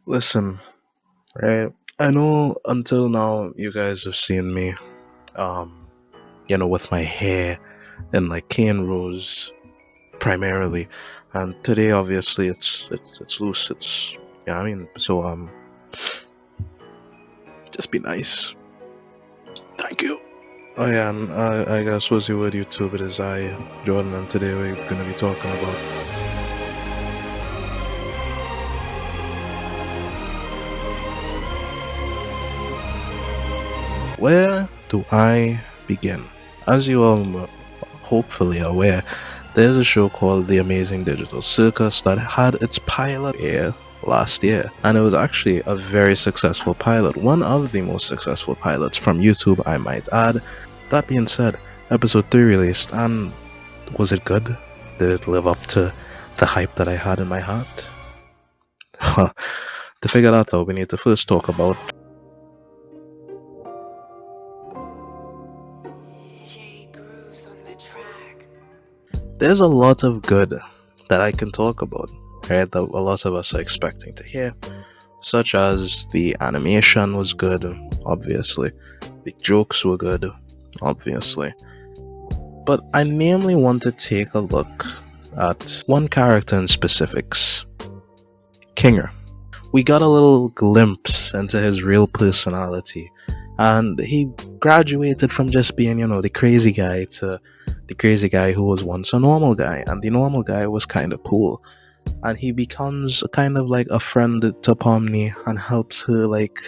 Listen, right? I know until now you guys have seen me, um, with my hair and like cane rows primarily, and today obviously it's loose. Just be nice. Thank you. Oh yeah, and I guess was you with YouTube. It is I, Jordan, and today we're gonna be talking about where do I begin? As you all hopefully aware, there's a show called The Amazing Digital Circus that had its pilot air last year, and it was actually a very successful pilot, one of the most successful pilots from YouTube, I might add. That being said, episode 3 released, and was it good? Did it live up to the hype that I had in my heart? To figure that out, we need to first talk about there's a lot of good that I can talk about, right? That a lot of us are expecting to hear, such as the animation was good, obviously, the jokes were good, obviously. But I mainly want to take a look at one character in specifics, Kinger. We got a little glimpse into his real personality, and he graduated from just being, the crazy guy to the crazy guy who was once a normal guy, and the normal guy was kind of cool. And he becomes kind of like a friend to Pomni and helps her like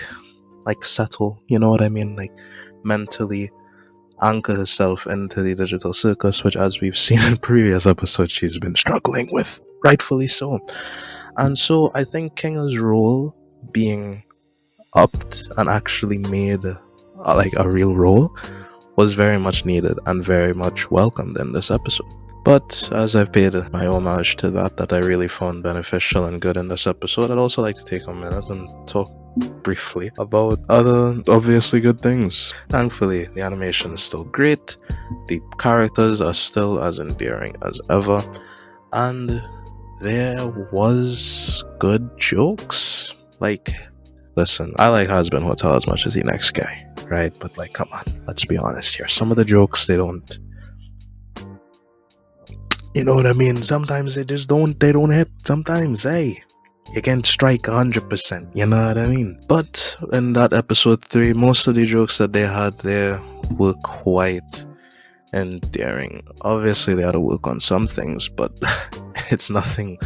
settle, you know what I mean, like mentally anchor herself into the digital circus, which, as we've seen in previous episodes, she's been struggling with, rightfully so. And so I think Kinga's role being upped and actually made like a real role was very much needed and very much welcomed in this episode. But as I've paid my homage to that I really found beneficial and good in this episode, I'd also like to take a minute and talk briefly about other obviously good things. Thankfully, the animation is still great, the characters are still as endearing as ever, and there was good jokes. Like, listen, I like Husband Hotel as much as the next guy, right? But like, come on, let's be honest here. Some of the jokes, they don't, you know what I mean? Sometimes they don't hit. Sometimes, hey, you can strike 100%, you know what I mean? But in that episode 3, most of the jokes that they had there were quite endearing. Obviously, they had to work on some things, but it's nothing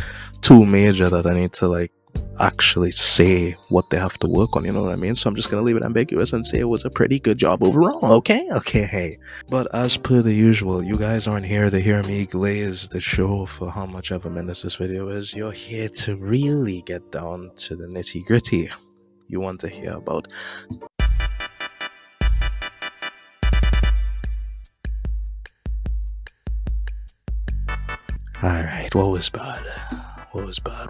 too major that I need to like actually say what they have to work on, you know what I mean? So I'm just gonna leave it ambiguous and say it was a pretty good job overall. Okay, hey. But as per the usual, you guys aren't here to hear me glaze the show for how much ever minutes this video is. You're here to really get down to the nitty gritty. You want to hear about alright, what was bad? What was bad?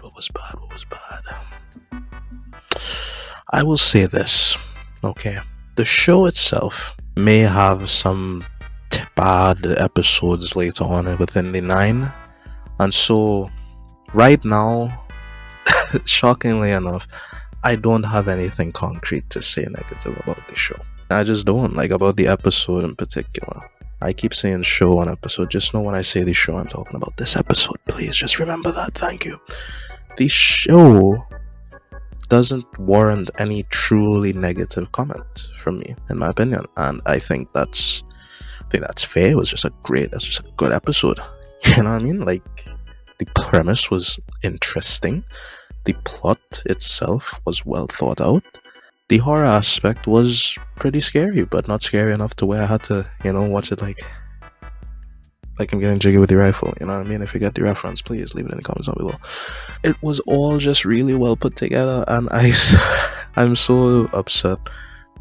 I will say this, okay? The show itself may have some bad episodes later on within the 9, and so right now, shockingly enough, I don't have anything concrete to say negative about the show. I just don't, like about the episode in particular. I keep saying show on episode. Just know when I say the show, I'm talking about this episode. Please just remember that. Thank you. The show doesn't warrant any truly negative comment from me, in my opinion, and I think that's fair. It was just that's just a good episode. You know what I mean? Like, the premise was interesting. The plot itself was well thought out. The horror aspect was pretty scary, but not scary enough to where I had to, watch it like I'm getting jiggy with the rifle, you know what I mean? If you get the reference, please leave it in the comments down below. It was all just really well put together, and I'm so upset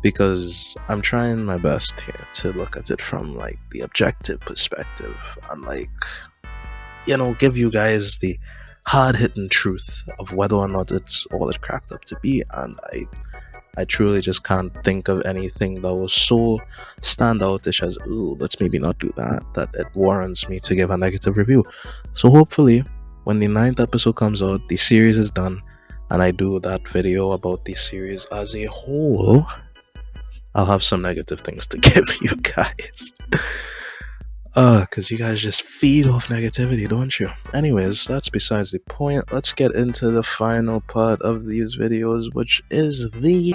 because I'm trying my best here to look at it from like the objective perspective and like, give you guys the hard-hitting truth of whether or not it's all it cracked up to be, and I truly just can't think of anything that was so standoutish as, ooh, let's maybe not do that it warrants me to give a negative review. So hopefully, when the 9th episode comes out, the series is done, and I do that video about the series as a whole, I'll have some negative things to give you guys. Because you guys just feed off negativity, don't you? Anyways, that's besides the point. Let's get into the final part of these videos, which is the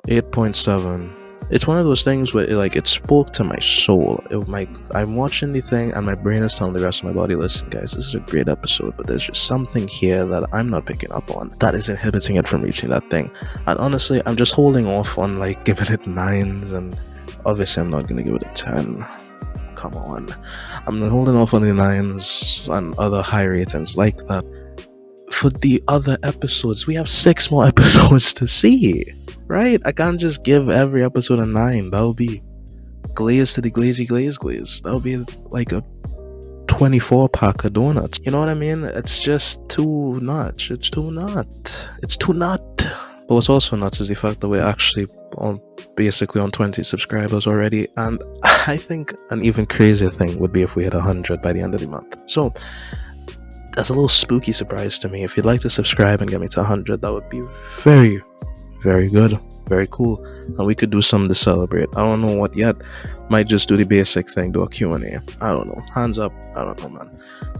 8.7. It's one of those things where it spoke to my soul. I'm watching the thing and my brain is telling the rest of my body, listen guys, this is a great episode, but there's just something here that I'm not picking up on that is inhibiting it from reaching that thing. And honestly, I'm just holding off on giving it 9s, and obviously I'm not gonna give it a 10. Come on. I'm holding off on the 9s and other high ratings like that for the other episodes. We have 6 more episodes to see, right? I can't just give every episode a 9. That would be glaze to the glazy glaze. That would be like a 24 pack of donuts. You know what I mean? It's just too nuts. It's too nut. But what's also nuts is the fact that we're actually basically on 20 subscribers already, and I think an even crazier thing would be if we hit 100 by the end of the month. So that's a little spooky surprise to me. If you'd like to subscribe and get me to 100, that would be very, very good, very cool, and we could do something to celebrate. I don't know what yet. Might just do the basic thing, do a Q&A. I don't know. Hands up. I don't know, man.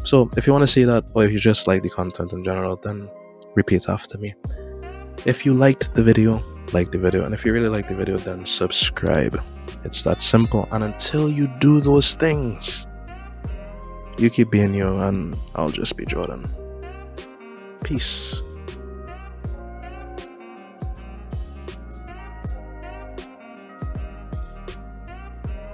So if you want to see that, or if you just like the content in general, then repeat after me. If you liked the video, like the video, and if you really like the video, then subscribe. It's that simple. And until you do those things, you keep being you, and I'll just be Jordan. Peace.